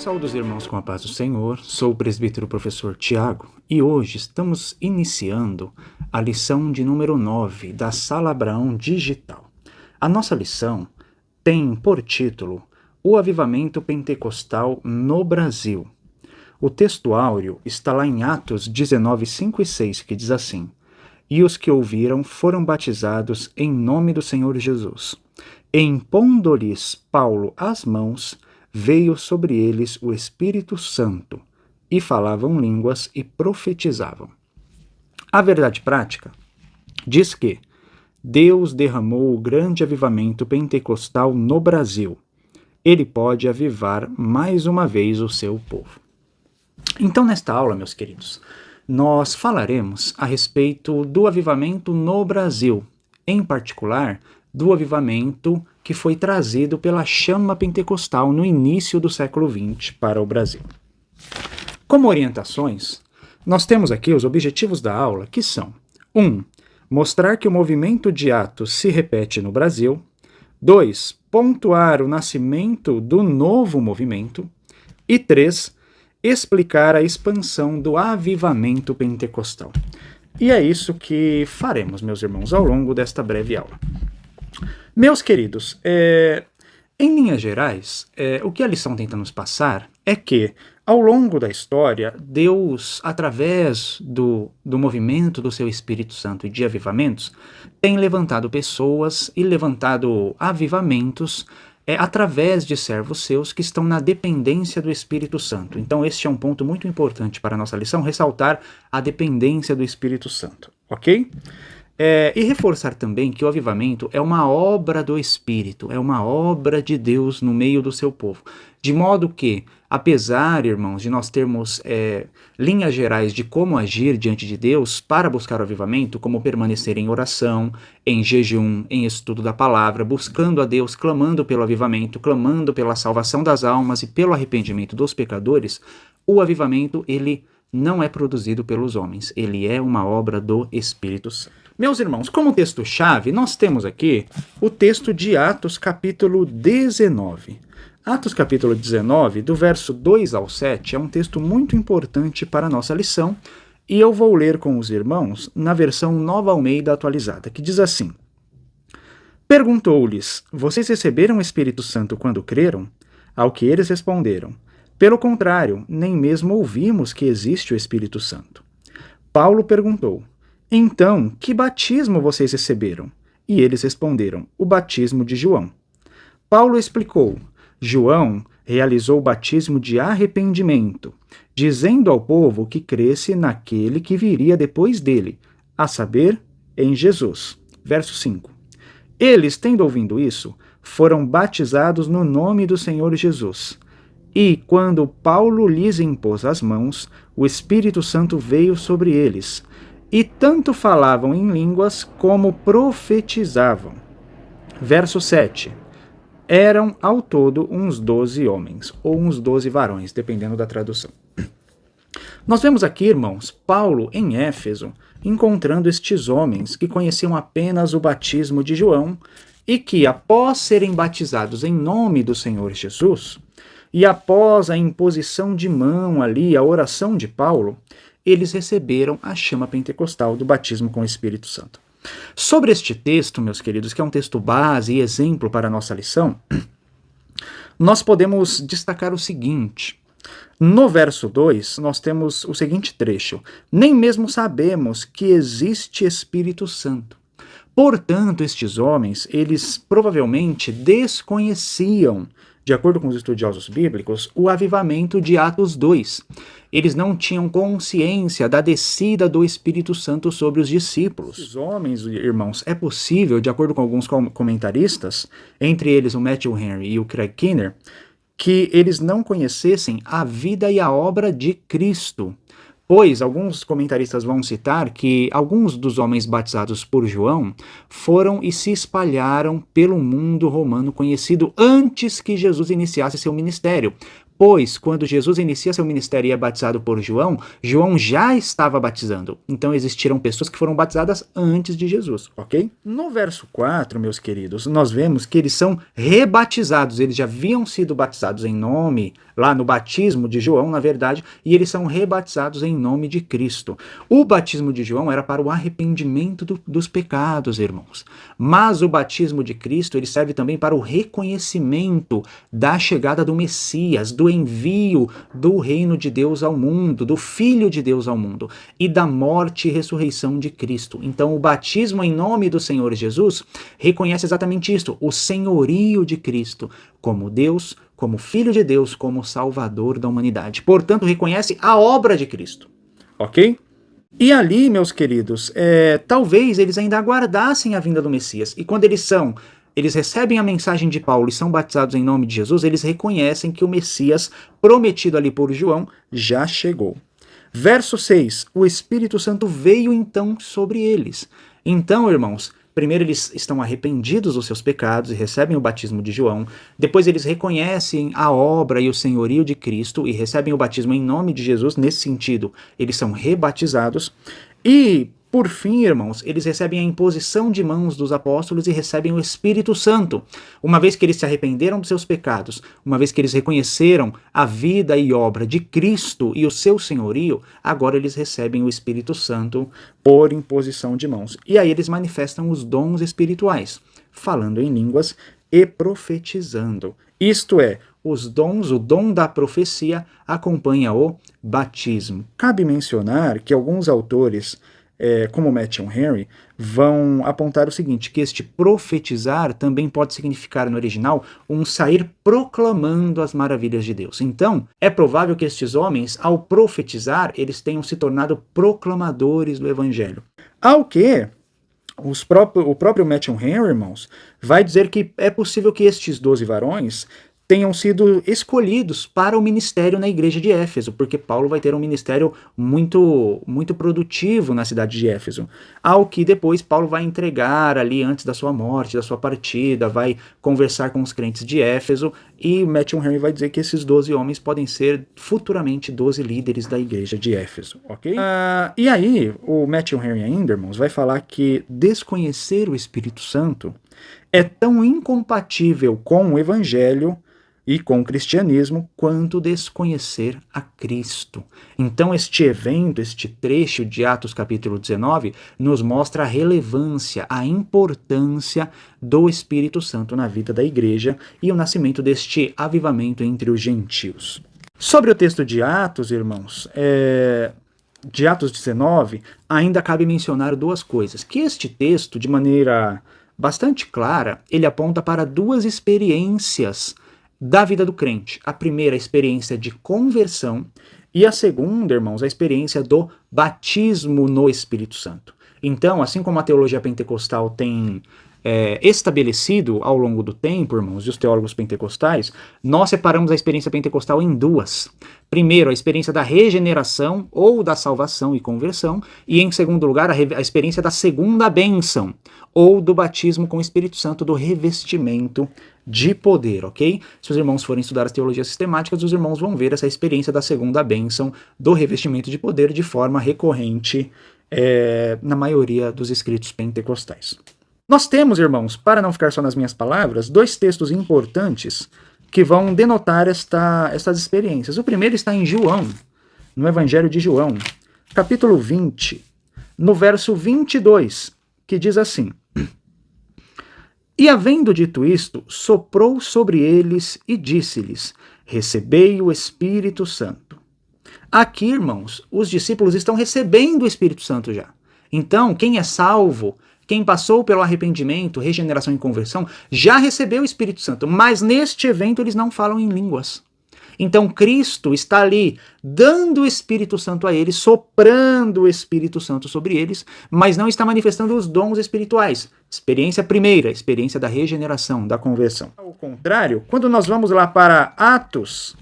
Saúde os irmãos com a paz do Senhor, sou o presbítero professor Tiago e hoje estamos iniciando a lição de número 9 da Sala Abraão Digital. A nossa lição tem por título O Avivamento Pentecostal no Brasil. O texto áureo está lá em Atos 19, 5 e 6, que diz assim: E os que ouviram foram batizados em nome do Senhor Jesus. E impondo-lhes Paulo as mãos, veio sobre eles o Espírito Santo, e falavam línguas e profetizavam. A verdade prática diz que Deus derramou o grande avivamento pentecostal no Brasil. Ele pode avivar mais uma vez o seu povo. Então, nesta aula, meus queridos, nós falaremos a respeito do avivamento no Brasil, em particular, do avivamento que foi trazido pela chama pentecostal no início do século XX para o Brasil. Como orientações, nós temos aqui os objetivos da aula, que são 1. Mostrar que o movimento de Atos se repete no Brasil. 2. Pontuar o nascimento do novo movimento. E 3. Explicar a expansão do avivamento pentecostal. E é isso que faremos, meus irmãos, ao longo desta breve aula. Meus queridos, em linhas gerais, o que a lição tenta nos passar é que, ao longo da história, Deus, através do movimento do seu Espírito Santo e de avivamentos, tem levantado pessoas e levantado avivamentos através de servos seus que estão na dependência do Espírito Santo. Então, este é um ponto muito importante para a nossa lição, ressaltar a dependência do Espírito Santo, ok? E reforçar também que o avivamento é uma obra do Espírito, é uma obra de Deus no meio do seu povo. De modo que, apesar, irmãos, de nós termos linhas gerais de como agir diante de Deus para buscar o avivamento, como permanecer em oração, em jejum, em estudo da palavra, buscando a Deus, clamando pelo avivamento, clamando pela salvação das almas e pelo arrependimento dos pecadores, o avivamento, ele não é produzido pelos homens, ele é uma obra do Espírito Santo. Meus irmãos, como texto-chave, nós temos aqui o texto de Atos capítulo 19. Atos capítulo 19, do verso 2 ao 7, é um texto muito importante para a nossa lição, e eu vou ler com os irmãos na versão Nova Almeida atualizada, que diz assim: Perguntou-lhes, vocês receberam o Espírito Santo quando creram? Ao que eles responderam, pelo contrário, nem mesmo ouvimos que existe o Espírito Santo. Paulo perguntou, então, que batismo vocês receberam? E eles responderam, o batismo de João. Paulo explicou, João realizou o batismo de arrependimento, dizendo ao povo que cresce naquele que viria depois dele, a saber, em Jesus. Verso 5. Eles, tendo ouvido isso, foram batizados no nome do Senhor Jesus. E, quando Paulo lhes impôs as mãos, o Espírito Santo veio sobre eles, e tanto falavam em línguas como profetizavam. Verso 7. Eram ao todo uns 12 homens, ou uns 12 varões, dependendo da tradução. Nós vemos aqui, irmãos, Paulo em Éfeso, encontrando estes homens que conheciam apenas o batismo de João e que, após serem batizados em nome do Senhor Jesus, e após a imposição de mão ali, a oração de Paulo, eles receberam a chama pentecostal do batismo com o Espírito Santo. Sobre este texto, meus queridos, que é um texto base e exemplo para a nossa lição, nós podemos destacar o seguinte. No verso 2, nós temos o seguinte trecho. Nem mesmo sabemos que existe Espírito Santo. Portanto, estes homens, eles provavelmente desconheciam, de acordo com os estudiosos bíblicos, o avivamento de Atos 2. Eles não tinham consciência da descida do Espírito Santo sobre os discípulos. Os homens, irmãos, é possível, de acordo com alguns comentaristas, entre eles o Matthew Henry e o Craig Keener, que eles não conhecessem a vida e a obra de Cristo. Pois alguns comentaristas vão citar que alguns dos homens batizados por João foram e se espalharam pelo mundo romano conhecido antes que Jesus iniciasse seu ministério. Pois, quando Jesus inicia seu ministério e é batizado por João, João já estava batizando. Então existiram pessoas que foram batizadas antes de Jesus, ok? No verso 4, meus queridos, nós vemos que eles são rebatizados. Eles já haviam sido batizados em nome lá no batismo de João, na verdade, e eles são rebatizados em nome de Cristo. O batismo de João era para o arrependimento dos pecados, irmãos. Mas o batismo de Cristo, ele serve também para o reconhecimento da chegada do Messias, do envio do reino de Deus ao mundo, do Filho de Deus ao mundo, e da morte e ressurreição de Cristo. Então, o batismo em nome do Senhor Jesus reconhece exatamente isto, o senhorio de Cristo, como Deus, como Filho de Deus, como Salvador da humanidade. Portanto, reconhece a obra de Cristo. Ok? E ali, meus queridos, talvez eles ainda aguardassem a vinda do Messias. E quando eles recebem a mensagem de Paulo e são batizados em nome de Jesus, eles reconhecem que o Messias prometido ali por João já chegou. Verso 6, o Espírito Santo veio então sobre eles. Então, irmãos, primeiro eles estão arrependidos dos seus pecados e recebem o batismo de João. Depois eles reconhecem a obra e o senhorio de Cristo e recebem o batismo em nome de Jesus. Nesse sentido, eles são rebatizados. E, por fim, irmãos, eles recebem a imposição de mãos dos apóstolos e recebem o Espírito Santo. Uma vez que eles se arrependeram dos seus pecados, uma vez que eles reconheceram a vida e obra de Cristo e o seu senhorio, agora eles recebem o Espírito Santo por imposição de mãos. E aí eles manifestam os dons espirituais, falando em línguas e profetizando. Isto é, os dons, o dom da profecia acompanha o batismo. Cabe mencionar que alguns autores, como Matthew Henry, vão apontar o seguinte, que este profetizar também pode significar no original um sair proclamando as maravilhas de Deus. Então, é provável que estes homens, ao profetizar, eles tenham se tornado proclamadores do Evangelho. Ao que o próprio Matthew Henry, irmãos, vai dizer que é possível que estes 12 varões tenham sido escolhidos para o ministério na igreja de Éfeso, porque Paulo vai ter um ministério muito produtivo na cidade de Éfeso, ao que depois Paulo vai entregar ali antes da sua morte, da sua partida, vai conversar com os crentes de Éfeso, e Matthew Henry vai dizer que esses 12 homens podem ser futuramente 12 líderes da igreja de Éfeso, ok? E aí, o Matthew Henry ainda, irmãos, vai falar que desconhecer o Espírito Santo é tão incompatível com o Evangelho e com o cristianismo, quanto desconhecer a Cristo. Então este evento, este trecho de Atos capítulo 19, nos mostra a relevância, a importância do Espírito Santo na vida da igreja e o nascimento deste avivamento entre os gentios. Sobre o texto de Atos, irmãos, de Atos 19, ainda cabe mencionar duas coisas. Que este texto, de maneira bastante clara, ele aponta para duas experiências da vida do crente. A primeira, a experiência de conversão, e a segunda, irmãos, a experiência do batismo no Espírito Santo. Então, assim como a teologia pentecostal tem estabelecido ao longo do tempo, irmãos, e os teólogos pentecostais, nós separamos a experiência pentecostal em duas. Primeiro, a experiência da regeneração ou da salvação e conversão, e em segundo lugar, a experiência da segunda bênção, ou do batismo com o Espírito Santo, do revestimento de poder, ok? Se os irmãos forem estudar as teologias sistemáticas, os irmãos vão ver essa experiência da segunda bênção, do revestimento de poder, de forma recorrente na maioria dos escritos pentecostais. Nós temos, irmãos, para não ficar só nas minhas palavras, dois textos importantes que vão denotar estas experiências. O primeiro está em João, no Evangelho de João, capítulo 20, no verso 22, que diz assim: E havendo dito isto, soprou sobre eles e disse-lhes: Recebei o Espírito Santo. Aqui, irmãos, os discípulos estão recebendo o Espírito Santo já. Então, quem é salvo, quem passou pelo arrependimento, regeneração e conversão, já recebeu o Espírito Santo, mas neste evento eles não falam em línguas. Então Cristo está ali dando o Espírito Santo a eles, soprando o Espírito Santo sobre eles, mas não está manifestando os dons espirituais. Experiência primeira, experiência da regeneração, da conversão. Ao contrário, quando nós vamos lá para Atos,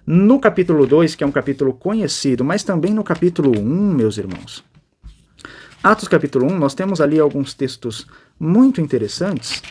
no capítulo 2, que é um capítulo conhecido, mas também no capítulo 1, meus irmãos, Atos capítulo 1, nós temos ali alguns textos muito interessantes,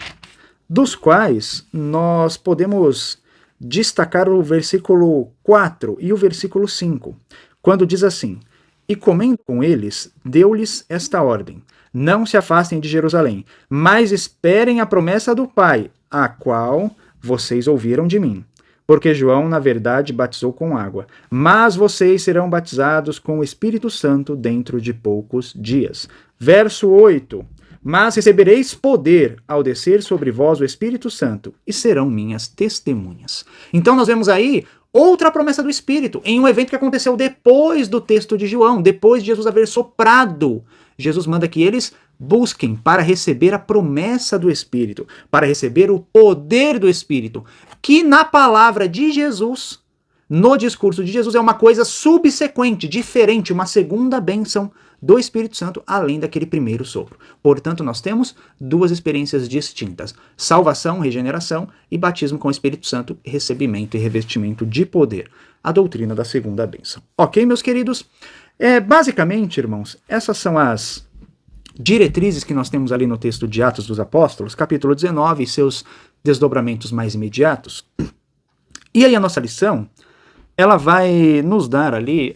dos quais nós podemos destacar o versículo 4 e o versículo 5, quando diz assim: E comendo com eles, deu-lhes esta ordem: Não se afastem de Jerusalém, mas esperem a promessa do Pai, a qual vocês ouviram de mim. porque João, na verdade, batizou com água. Mas vocês serão batizados com o Espírito Santo dentro de poucos dias. Verso 8. Mas recebereis poder ao descer sobre vós o Espírito Santo, e serão minhas testemunhas. Então nós vemos aí outra promessa do Espírito, em um evento que aconteceu depois do texto de João, depois de Jesus haver soprado. Jesus manda que eles busquem para receber a promessa do Espírito, para receber o poder do Espírito, que na palavra de Jesus, no discurso de Jesus, é uma coisa subsequente, diferente, uma segunda bênção do Espírito Santo, além daquele primeiro sopro. Portanto, nós temos duas experiências distintas: salvação, regeneração, e batismo com o Espírito Santo, recebimento e revestimento de poder. A doutrina da segunda bênção. Ok, meus queridos? Basicamente, irmãos, essas são as diretrizes que nós temos ali no texto de Atos dos Apóstolos, capítulo 19, e seus desdobramentos mais imediatos. E aí a nossa lição, ela vai nos dar ali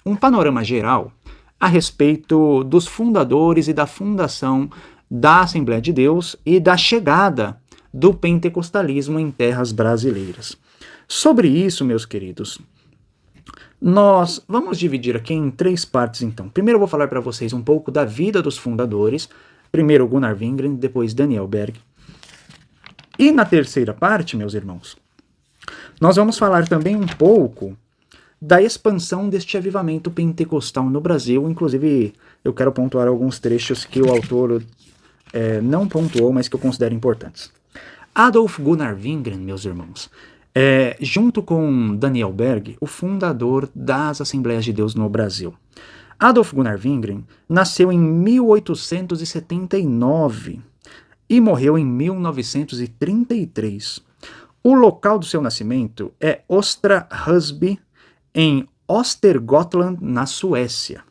um panorama geral a respeito dos fundadores e da fundação da Assembleia de Deus e da chegada do pentecostalismo em terras brasileiras. Sobre isso, meus queridos, nós vamos dividir aqui em 3 partes, então. Primeiro eu vou falar para vocês um pouco da vida dos fundadores, primeiro Gunnar Wingren, depois Daniel Berg. E na terceira parte, meus irmãos, nós vamos falar também um pouco da expansão deste avivamento pentecostal no Brasil. Inclusive, eu quero pontuar alguns trechos que o autor não pontuou, mas que eu considero importantes. Adolf Gunnar Wingren, meus irmãos, junto com Daniel Berg, o fundador das Assembleias de Deus no Brasil. Adolf Gunnar Wingren nasceu em 1879 e morreu em 1933. O local do seu nascimento é Östra Husby, em Östergötland, na Suécia.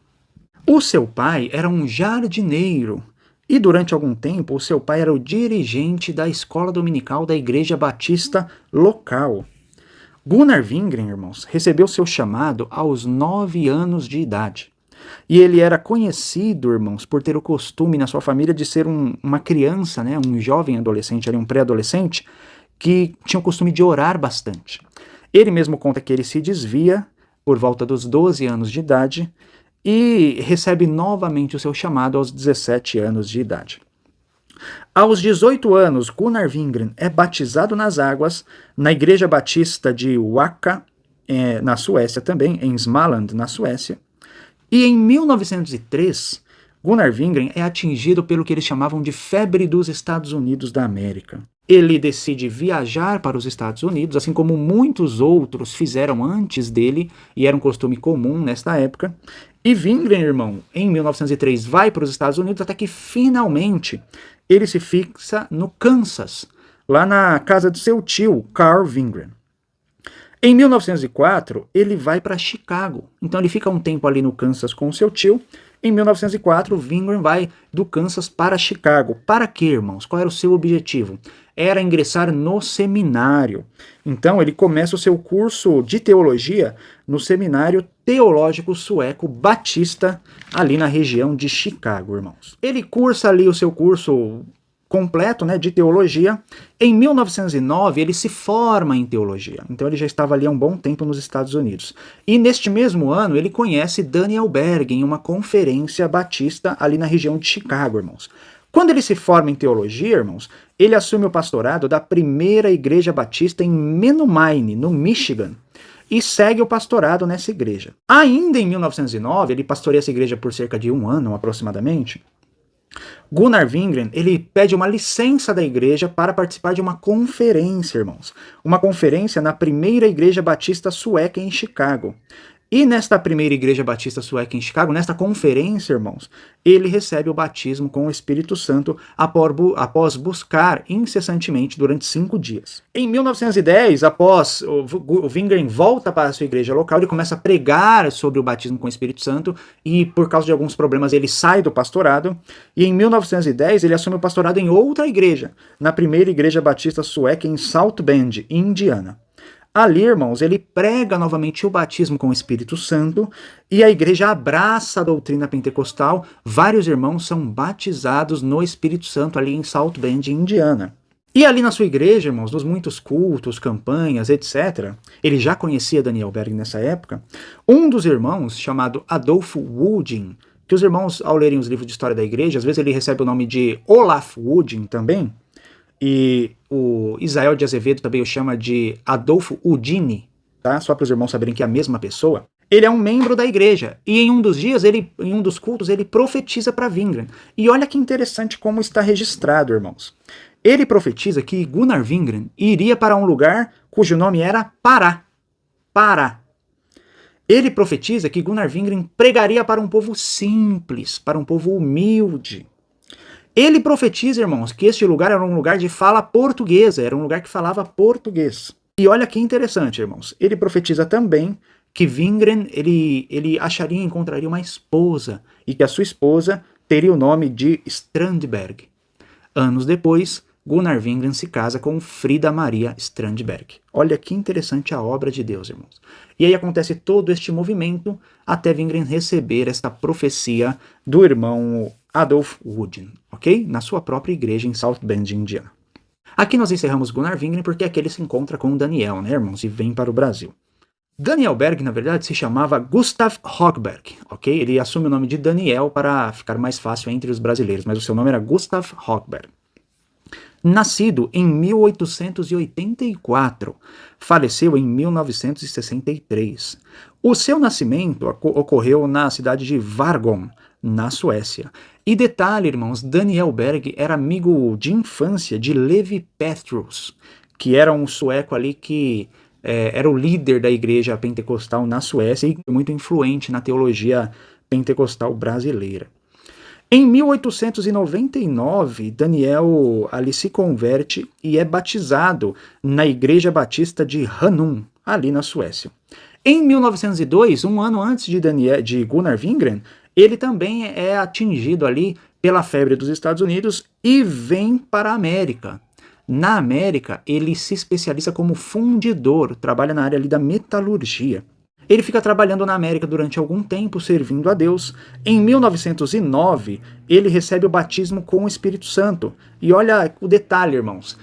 O seu pai era um jardineiro e durante algum tempo o seu pai era o dirigente da escola dominical da Igreja Batista local. Gunnar Wingren, irmãos, recebeu seu chamado aos 9 anos de idade. E ele era conhecido, irmãos, por ter o costume na sua família de ser uma criança, né, um jovem adolescente, um pré-adolescente, que tinha o costume de orar bastante. Ele mesmo conta que ele se desvia por volta dos 12 anos de idade e recebe novamente o seu chamado aos 17 anos de idade. Aos 18 anos, Gunnar Wingren é batizado nas águas na Igreja Batista de Wacka, na Suécia também, em Småland, na Suécia. E em 1903, Gunnar Wingren é atingido pelo que eles chamavam de febre dos Estados Unidos da América. Ele decide viajar para os Estados Unidos, assim como muitos outros fizeram antes dele, e era um costume comum nesta época. E Wingren, irmão, em 1903 vai para os Estados Unidos até que finalmente ele se fixa no Kansas, lá na casa do seu tio, Carl Wingren. Em 1904, ele vai para Chicago. Então ele fica um tempo ali no Kansas com o seu tio. Em 1904, Wingren vai do Kansas para Chicago. Para quê, irmãos? Qual era o seu objetivo? Era ingressar no seminário. Então ele começa o seu curso de teologia no Seminário Teológico Sueco Batista, ali na região de Chicago, irmãos. Ele cursa ali o seu curso completo, né, de teologia. Em 1909, ele se forma em teologia. Então ele já estava ali há um bom tempo nos Estados Unidos. E neste mesmo ano, ele conhece Daniel Berg em uma conferência batista ali na região de Chicago, irmãos. Quando ele se forma em teologia, irmãos, ele assume o pastorado da primeira igreja batista em Menominee, no Michigan, e segue o pastorado nessa igreja. Ainda em 1909, ele pastoreia essa igreja por cerca de 1 ano, aproximadamente. Gunnar Wingren, ele pede uma licença da igreja para participar de uma conferência, irmãos. Uma conferência na primeira igreja batista sueca em Chicago. E nesta primeira igreja batista sueca em Chicago, nesta conferência, irmãos, ele recebe o batismo com o Espírito Santo após buscar incessantemente durante 5 dias. Em 1910, após o Wingren volta para a sua igreja local, ele começa a pregar sobre o batismo com o Espírito Santo e, por causa de alguns problemas, ele sai do pastorado. E em 1910, ele assume o pastorado em outra igreja, na primeira igreja batista sueca em South Bend, Indiana. Ali, irmãos, ele prega novamente o batismo com o Espírito Santo e a igreja abraça a doutrina pentecostal. Vários irmãos são batizados no Espírito Santo ali em South Bend, Indiana. E ali na sua igreja, irmãos, nos muitos cultos, campanhas, etc., ele já conhecia Daniel Berg nessa época, um dos irmãos, chamado Adolfo Woodin, que os irmãos, ao lerem os livros de história da igreja, às vezes ele recebe o nome de Olaf Woodin também, e o Israel de Azevedo também o chama de Adolfo Udine, tá? Só para os irmãos saberem que é a mesma pessoa. Ele é um membro da igreja, e em um dos dias, em um dos cultos, ele profetiza para Wingren. E olha que interessante como está registrado, irmãos. Ele profetiza que Gunnar Wingren iria para um lugar cujo nome era Pará. Pará. Ele profetiza que Gunnar Wingren pregaria para um povo simples, para um povo humilde. Ele profetiza, irmãos, que este lugar era um lugar de fala portuguesa, era um lugar que falava português. E olha que interessante, irmãos. Ele profetiza também que Wingren, ele acharia e encontraria uma esposa, e que a sua esposa teria o nome de Strandberg. Anos depois, Gunnar Wingren se casa com Frida Maria Strandberg. Olha que interessante a obra de Deus, irmãos. E aí acontece todo este movimento até Wingren receber esta profecia do irmão Adolf Woodin, ok? Na sua própria igreja em South Bend, Indiana. Aqui nós encerramos Gunnar Wingren porque aqui ele se encontra com Daniel, né, irmãos? E vem para o Brasil. Daniel Berg, na verdade, se chamava Gustav Hogberg, ok? Ele assume o nome de Daniel para ficar mais fácil entre os brasileiros, mas o seu nome era Gustav Hogberg. Nascido em 1884, faleceu em 1963. O seu nascimento ocorreu na cidade de Vargom, na Suécia. E detalhe, irmãos, Daniel Berg era amigo de infância de Levi Petrus, que era um sueco ali que era o líder da igreja pentecostal na Suécia e muito influente na teologia pentecostal brasileira. Em 1899, Daniel ali se converte e é batizado na Igreja Batista de Hanum, ali na Suécia. Em 1902, um ano antes de Gunnar Wingren, ele também é atingido ali pela febre dos Estados Unidos e vem para a América. Na América, ele se especializa como fundidor, trabalha na área ali da metalurgia. Ele fica trabalhando na América durante algum tempo, servindo a Deus. Em 1909, ele recebe o batismo com o Espírito Santo. E olha o detalhe, irmãos.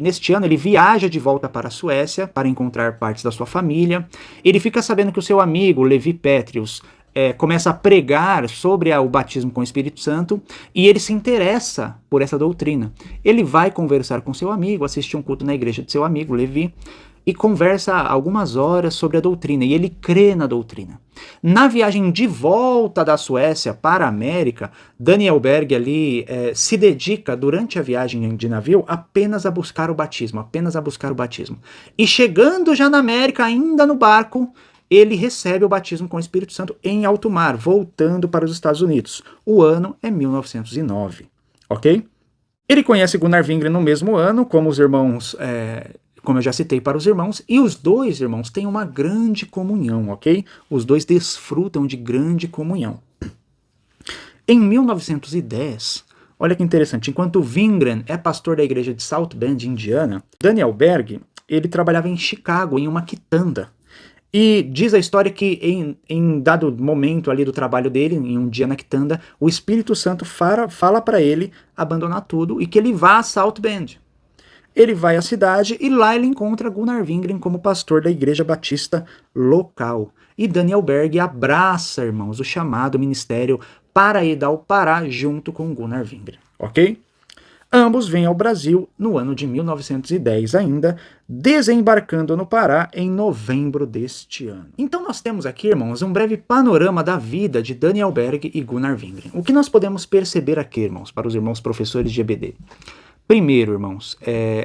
Neste ano, ele viaja de volta para a Suécia para encontrar partes da sua família. Ele fica sabendo que o seu amigo, Levi Petrus, começa a pregar sobre o batismo com o Espírito Santo e ele se interessa por essa doutrina. Ele vai conversar com seu amigo, assistir um culto na igreja de seu amigo, Levi, e conversa algumas horas sobre a doutrina, e ele crê na doutrina. Na viagem de volta da Suécia para a América, Daniel Berg ali se dedica durante a viagem de navio apenas a buscar o batismo, E chegando já na América, ainda no barco, ele recebe o batismo com o Espírito Santo em alto mar, voltando para os Estados Unidos. O ano é 1909, ok? Ele conhece Gunnar Wingren no mesmo ano, como os irmãos... como eu já citei para os irmãos, e os dois irmãos têm uma grande comunhão, ok? Os dois desfrutam de grande comunhão. Em 1910, olha que interessante, enquanto Wingren é pastor da igreja de South Bend, Indiana, Daniel Berg, ele trabalhava em Chicago, em uma quitanda. E diz a história que em dado momento ali do trabalho dele, em um dia na quitanda, o Espírito Santo fala para ele abandonar tudo e que ele vá a South Bend. Ele vai à cidade e lá ele encontra Gunnar Wingren como pastor da igreja batista local. E Daniel Berg abraça, irmãos, o chamado ministério para ir ao Pará junto com Gunnar Wingren, ok? Ambos vêm ao Brasil no ano de 1910 ainda, desembarcando no Pará em novembro deste ano. Então nós temos aqui, irmãos, um breve panorama da vida de Daniel Berg e Gunnar Wingren. O que nós podemos perceber aqui, irmãos, para os irmãos professores de EBD? Primeiro, irmãos,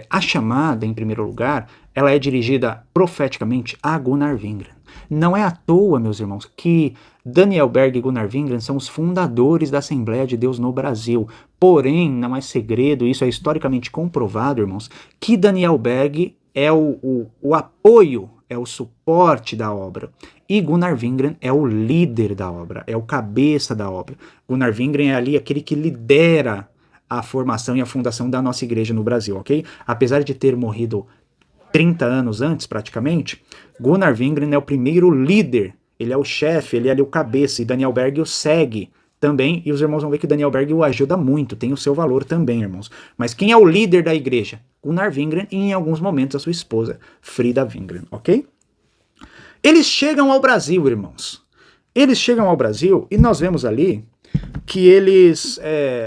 a chamada, em primeiro lugar, ela é dirigida profeticamente a Gunnar Wingren. Não é à toa, meus irmãos, que Daniel Berg e Gunnar Wingren são os fundadores da Assembleia de Deus no Brasil. Porém, não é segredo, isso é historicamente comprovado, irmãos, que Daniel Berg é o apoio, é o suporte da obra. E Gunnar Wingren é o líder da obra, é o cabeça da obra. Gunnar Wingren é ali aquele que lidera a formação e a fundação da nossa igreja no Brasil, ok? Apesar de ter morrido 30 anos antes, praticamente, Gunnar Wingren é o primeiro líder, ele é o chefe, ele é ali o cabeça, e Daniel Berg o segue também, e os irmãos vão ver que Daniel Berg o ajuda muito, tem o seu valor também, irmãos. Mas quem é o líder da igreja? Gunnar Wingren e em alguns momentos a sua esposa, Frida Wingren, ok? Eles chegam ao Brasil, irmãos. Eles chegam ao Brasil e nós vemos ali que eles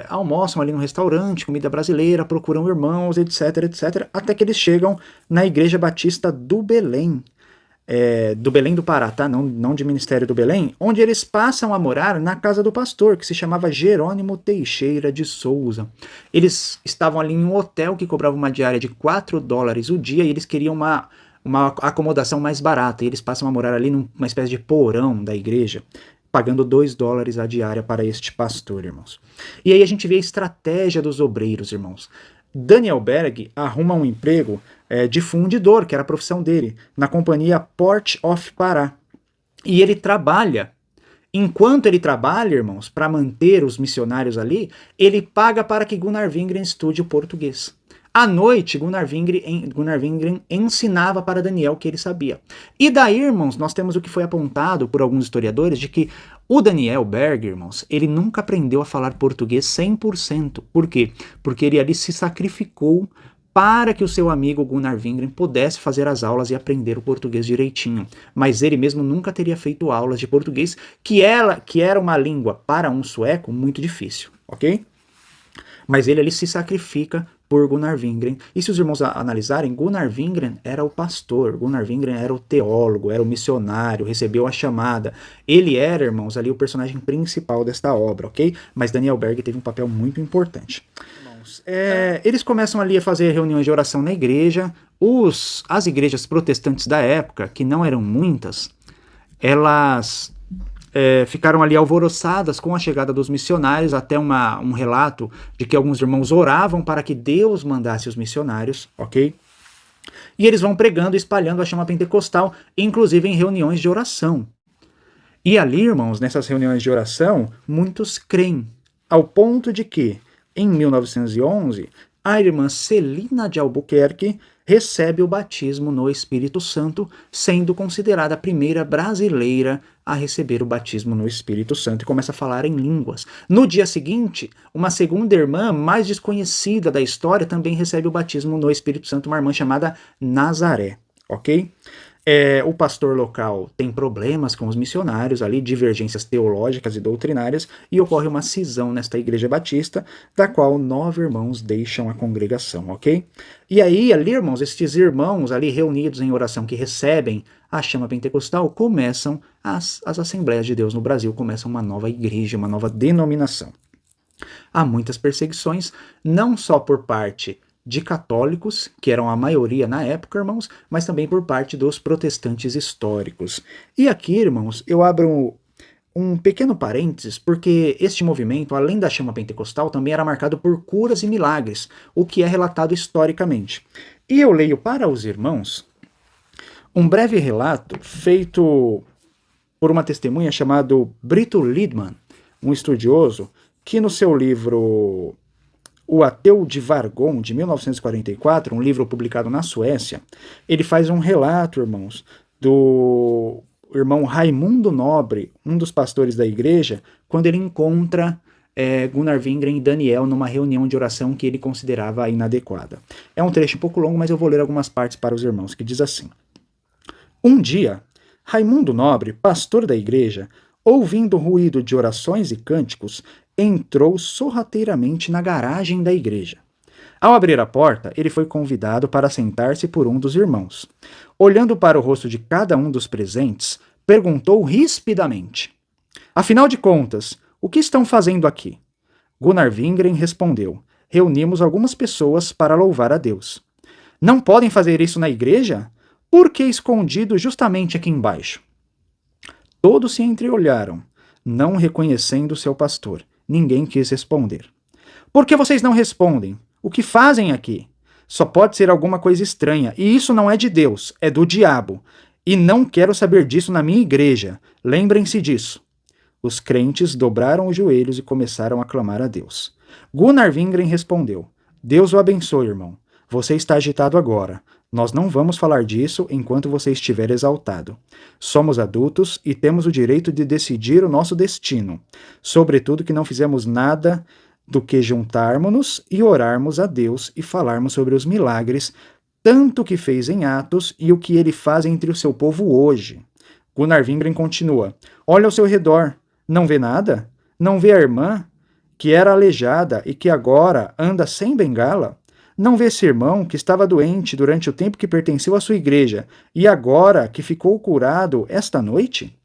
almoçam ali no restaurante, comida brasileira, procuram irmãos, etc, etc, até que eles chegam na Igreja Batista do Belém, do Belém do Pará, tá? Não de Ministério do Belém, onde eles passam a morar na casa do pastor, que se chamava Jerônimo Teixeira de Souza. Eles estavam ali em um hotel que cobrava uma diária de $4 o dia e eles queriam uma acomodação mais barata, e eles passam a morar ali numa espécie de porão da igreja, pagando $2 a diária para este pastor, irmãos. E aí a gente vê a estratégia dos obreiros, irmãos. Daniel Berg arruma um emprego de fundidor, que era a profissão dele, na companhia Port of Pará. E ele trabalha. Enquanto ele trabalha, irmãos, para manter os missionários ali, ele paga para que Gunnar Wingren estude o português. À noite, Gunnar Wingren ensinava para Daniel o que ele sabia. E daí, irmãos, nós temos o que foi apontado por alguns historiadores de que o Daniel Berg, irmãos, ele nunca aprendeu a falar português 100%. Por quê? Porque ele ali se sacrificou para que o seu amigo Gunnar Wingren pudesse fazer as aulas e aprender o português direitinho. Mas ele mesmo nunca teria feito aulas de português, que era uma língua para um sueco muito difícil, ok? Mas ele ali se sacrifica por Gunnar Wingren. E se os irmãos analisarem, Gunnar Wingren era o pastor, Gunnar Wingren era o teólogo, era o missionário, recebeu a chamada. Ele era, irmãos, ali o personagem principal desta obra, ok? Mas Daniel Berg teve um papel muito importante. Irmãos, eles começam ali a fazer reuniões de oração na igreja. As igrejas protestantes da época, que não eram muitas, elas ficaram ali alvoroçadas com a chegada dos missionários, até um relato de que alguns irmãos oravam para que Deus mandasse os missionários, ok? E eles vão pregando e espalhando a chama pentecostal, inclusive em reuniões de oração. E ali, irmãos, nessas reuniões de oração, muitos creem, ao ponto de que, em 1911, a irmã Celina de Albuquerque recebe o batismo no Espírito Santo, sendo considerada a primeira brasileira a receber o batismo no Espírito Santo e começa a falar em línguas. No dia seguinte, uma segunda irmã, mais desconhecida da história, também recebe o batismo no Espírito Santo, uma irmã chamada Nazaré, ok? O pastor local tem problemas com os missionários ali, divergências teológicas e doutrinárias, e ocorre uma cisão nesta igreja batista, da qual 9 irmãos deixam a congregação, ok? E aí, ali, irmãos, estes irmãos ali reunidos em oração que recebem a chama pentecostal, começam as Assembleias de Deus no Brasil, começam uma nova igreja, uma nova denominação. Há muitas perseguições, não só por parte de católicos, que eram a maioria na época, irmãos, mas também por parte dos protestantes históricos. E aqui, irmãos, eu abro um pequeno parênteses, porque este movimento, além da chama pentecostal, também era marcado por curas e milagres, o que é relatado historicamente. E eu leio para os irmãos um breve relato feito por uma testemunha chamado Brito Lidman, um estudioso, que no seu livro O Ateu de Vargon, de 1944, um livro publicado na Suécia, ele faz um relato, irmãos, do irmão Raimundo Nobre, um dos pastores da igreja, quando ele encontra Gunnar Wingren e Daniel numa reunião de oração que ele considerava inadequada. É um trecho um pouco longo, mas eu vou ler algumas partes para os irmãos, que diz assim: Um dia, Raimundo Nobre, pastor da igreja, ouvindo o ruído de orações e cânticos, entrou sorrateiramente na garagem da igreja. Ao abrir a porta, ele foi convidado para sentar-se por um dos irmãos. Olhando para o rosto de cada um dos presentes, perguntou rispidamente: Afinal de contas, o que estão fazendo aqui? Gunnar Wingren respondeu: Reunimos algumas pessoas para louvar a Deus. Não podem fazer isso na igreja? Por que escondido justamente aqui embaixo? Todos se entreolharam, não reconhecendo seu pastor. Ninguém quis responder. Por que vocês não respondem? O que fazem aqui? Só pode ser alguma coisa estranha, e isso não é de Deus, é do diabo. E não quero saber disso na minha igreja. Lembrem-se disso. Os crentes dobraram os joelhos e começaram a clamar a Deus. Gunnar Wingren respondeu: Deus o abençoe, irmão. Você está agitado agora. Nós não vamos falar disso enquanto você estiver exaltado. Somos adultos e temos o direito de decidir o nosso destino, sobretudo que não fizemos nada do que juntarmos-nos e orarmos a Deus e falarmos sobre os milagres, tanto que fez em Atos e o que ele faz entre o seu povo hoje. Gunnar Wingren continua: olha ao seu redor, não vê nada? Não vê a irmã, que era aleijada e que agora anda sem bengala? Não vê esse irmão que estava doente durante o tempo que pertenceu à sua igreja e agora que ficou curado esta noite?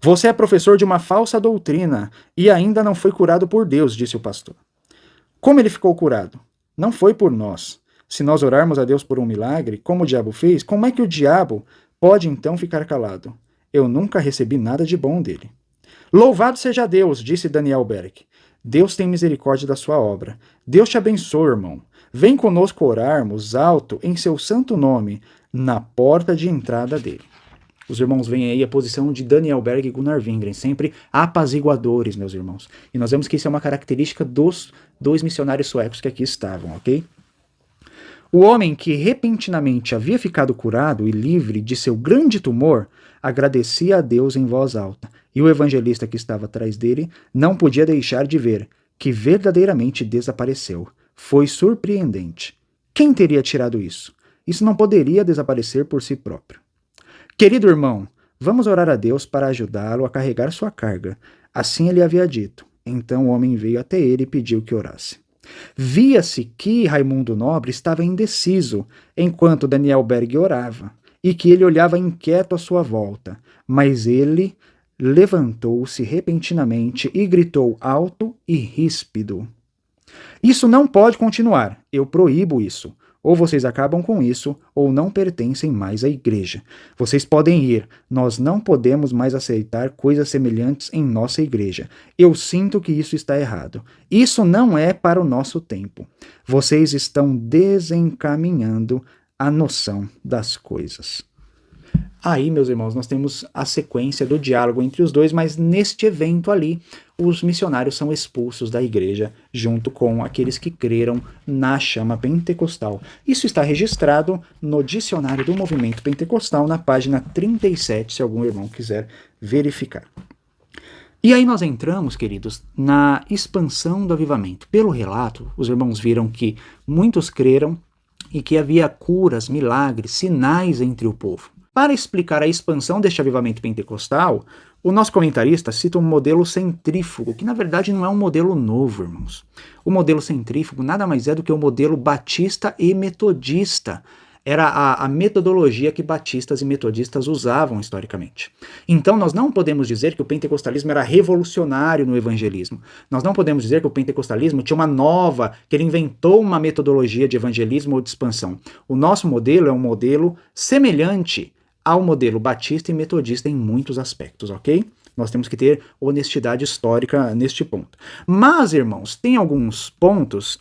Você é professor de uma falsa doutrina e ainda não foi curado por Deus, disse o pastor. Como ele ficou curado? Não foi por nós. Se nós orarmos a Deus por um milagre, como o diabo fez, como é que o diabo pode então ficar calado? Eu nunca recebi nada de bom dele. Louvado seja Deus, disse Daniel Berg. Deus tem misericórdia da sua obra. Deus te abençoe, irmão. Vem conosco orarmos alto em seu santo nome, na porta de entrada dele. Os irmãos veem aí a posição de Daniel Berg e Gunnar Wingren, sempre apaziguadores, meus irmãos. E nós vemos que isso é uma característica dos dois missionários suecos que aqui estavam, ok? O homem que repentinamente havia ficado curado e livre de seu grande tumor, agradecia a Deus em voz alta, e o evangelista que estava atrás dele não podia deixar de ver que verdadeiramente desapareceu. Foi surpreendente. Quem teria tirado isso? Isso não poderia desaparecer por si próprio. Querido irmão, vamos orar a Deus para ajudá-lo a carregar sua carga. Assim ele havia dito. Então o homem veio até ele e pediu que orasse. Via-se que Raimundo Nobre estava indeciso enquanto Daniel Berg orava, e que ele olhava inquieto à sua volta, mas ele levantou-se repentinamente e gritou alto e ríspido: Isso não pode continuar, eu proíbo isso. Ou vocês acabam com isso, ou não pertencem mais à igreja. Vocês podem ir, nós não podemos mais aceitar coisas semelhantes em nossa igreja. Eu sinto que isso está errado. Isso não é para o nosso tempo. Vocês estão desencaminhando a noção das coisas. Aí, meus irmãos, nós temos a sequência do diálogo entre os dois, mas neste evento ali, os missionários são expulsos da igreja, junto com aqueles que creram na chama pentecostal. Isso está registrado no Dicionário do Movimento Pentecostal, na página 37, se algum irmão quiser verificar. E aí nós entramos, queridos, na expansão do avivamento. Pelo relato, os irmãos viram que muitos creram e que havia curas, milagres, sinais entre o povo. Para explicar a expansão deste avivamento pentecostal, o nosso comentarista cita um modelo centrífugo, que na verdade não é um modelo novo, irmãos. O modelo centrífugo nada mais é do que o modelo batista e metodista. Era a metodologia que batistas e metodistas usavam historicamente. Então nós não podemos dizer que o pentecostalismo era revolucionário no evangelismo. Nós não podemos dizer que o pentecostalismo tinha uma nova, que ele inventou uma metodologia de evangelismo ou de expansão. O nosso modelo é um modelo semelhante ao modelo batista e metodista em muitos aspectos, ok? Nós temos que ter honestidade histórica neste ponto. Mas, irmãos, tem alguns pontos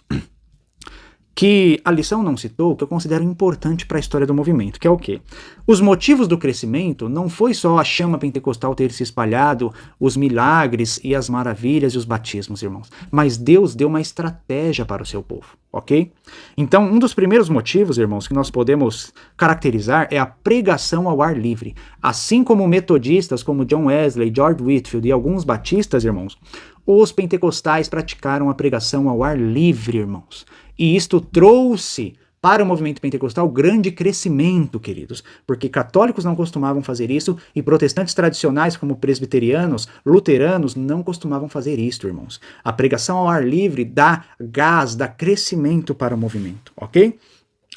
que a lição não citou, que eu considero importante para a história do movimento, que é o quê? Os motivos do crescimento não foi só a chama pentecostal ter se espalhado, os milagres e as maravilhas e os batismos, irmãos, mas Deus deu uma estratégia para o seu povo, ok? Então, um dos primeiros motivos, irmãos, que nós podemos caracterizar é a pregação ao ar livre. Assim como metodistas, como John Wesley, George Whitefield e alguns batistas, irmãos, os pentecostais praticaram a pregação ao ar livre, irmãos. E isto trouxe para o movimento pentecostal grande crescimento, queridos, porque católicos não costumavam fazer isso e protestantes tradicionais como presbiterianos, luteranos não costumavam fazer isso, irmãos. A pregação ao ar livre dá gás, dá crescimento para o movimento, ok?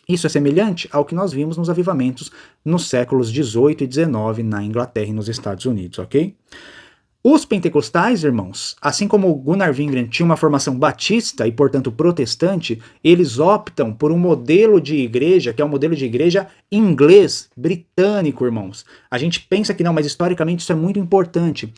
Isso é semelhante ao que nós vimos nos avivamentos nos séculos 18 e 19 na Inglaterra e nos Estados Unidos, ok? Os pentecostais, irmãos, assim como Gunnar Wingren tinha uma formação batista e, portanto, protestante, eles optam por um modelo de igreja, que é um modelo de igreja inglês, britânico, irmãos. A gente pensa que não, mas historicamente isso é muito importante.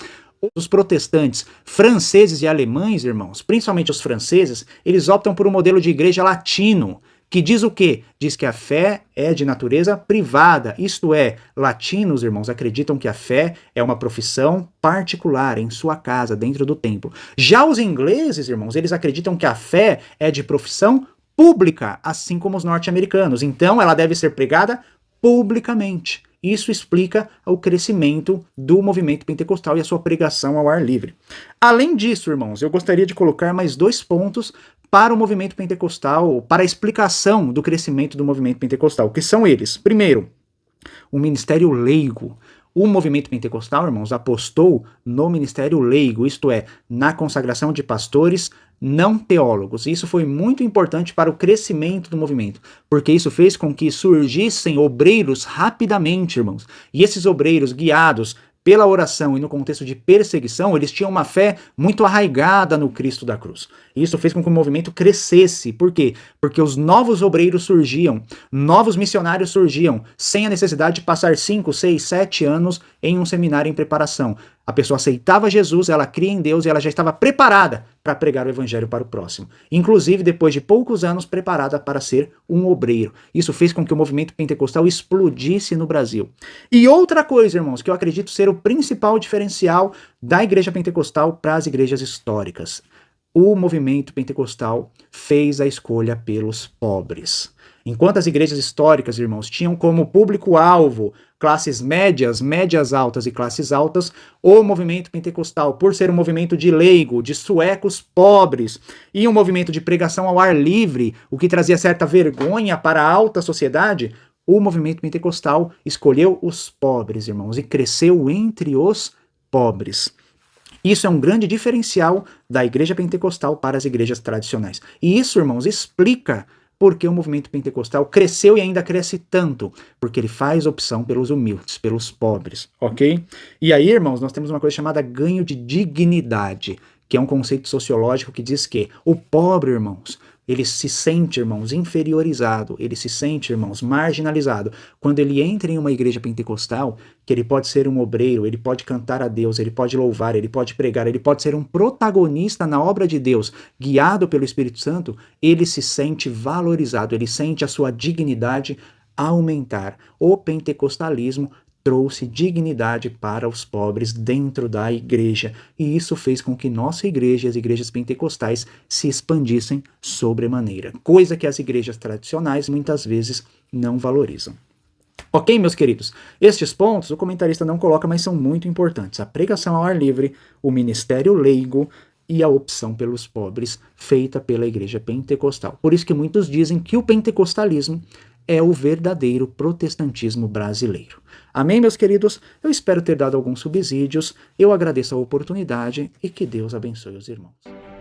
Os protestantes franceses e alemães, irmãos, principalmente os franceses, eles optam por um modelo de igreja latino, que diz o quê? Diz que a fé é de natureza privada, isto é, latinos, irmãos, acreditam que a fé é uma profissão particular em sua casa, dentro do templo. Já os ingleses, irmãos, eles acreditam que a fé é de profissão pública, assim como os norte-americanos. Então, ela deve ser pregada publicamente. Isso explica o crescimento do movimento pentecostal e a sua pregação ao ar livre. Além disso, irmãos, eu gostaria de colocar mais 2 pontos para o movimento pentecostal, para a explicação do crescimento do movimento pentecostal, que são eles. Primeiro, o ministério leigo. O movimento pentecostal, irmãos, apostou no ministério leigo, isto é, na consagração de pastores não teólogos. Isso foi muito importante para o crescimento do movimento, porque isso fez com que surgissem obreiros rapidamente, irmãos. E esses obreiros, guiados pela oração e no contexto de perseguição, eles tinham uma fé muito arraigada no Cristo da cruz. E isso fez com que o movimento crescesse. Por quê? Porque os novos obreiros surgiam, novos missionários surgiam, sem a necessidade de passar 5, 6, 7 anos em um seminário em preparação. A pessoa aceitava Jesus, ela cria em Deus e ela já estava preparada para pregar o evangelho para o próximo. Inclusive, depois de poucos anos, preparada para ser um obreiro. Isso fez com que o movimento pentecostal explodisse no Brasil. E outra coisa, irmãos, que eu acredito ser o principal diferencial da igreja pentecostal para as igrejas históricas. O movimento pentecostal fez a escolha pelos pobres. Enquanto as igrejas históricas, irmãos, tinham como público-alvo classes médias, médias altas e classes altas, o movimento pentecostal, por ser um movimento de leigo, de suecos pobres, e um movimento de pregação ao ar livre, o que trazia certa vergonha para a alta sociedade, o movimento pentecostal escolheu os pobres, irmãos, e cresceu entre os pobres. Isso é um grande diferencial da igreja pentecostal para as igrejas tradicionais. E isso, irmãos, explica porque o movimento pentecostal cresceu e ainda cresce tanto, porque ele faz opção pelos humildes, pelos pobres, ok? E aí, irmãos, nós temos uma coisa chamada ganho de dignidade, que é um conceito sociológico que diz que o pobre, irmãos, ele se sente, irmãos, inferiorizado, ele se sente, irmãos, marginalizado. Quando ele entra em uma igreja pentecostal, que ele pode ser um obreiro, ele pode cantar a Deus, ele pode louvar, ele pode pregar, ele pode ser um protagonista na obra de Deus, guiado pelo Espírito Santo, ele se sente valorizado, ele sente a sua dignidade aumentar. O pentecostalismo trouxe dignidade para os pobres dentro da igreja, e isso fez com que nossa igreja e as igrejas pentecostais se expandissem sobremaneira, coisa que as igrejas tradicionais muitas vezes não valorizam. Ok, meus queridos? Estes pontos o comentarista não coloca, mas são muito importantes. A pregação ao ar livre, o ministério leigo e a opção pelos pobres feita pela igreja pentecostal. Por isso que muitos dizem que o pentecostalismo é o verdadeiro protestantismo brasileiro. Amém, meus queridos? Eu espero ter dado alguns subsídios, eu agradeço a oportunidade e que Deus abençoe os irmãos.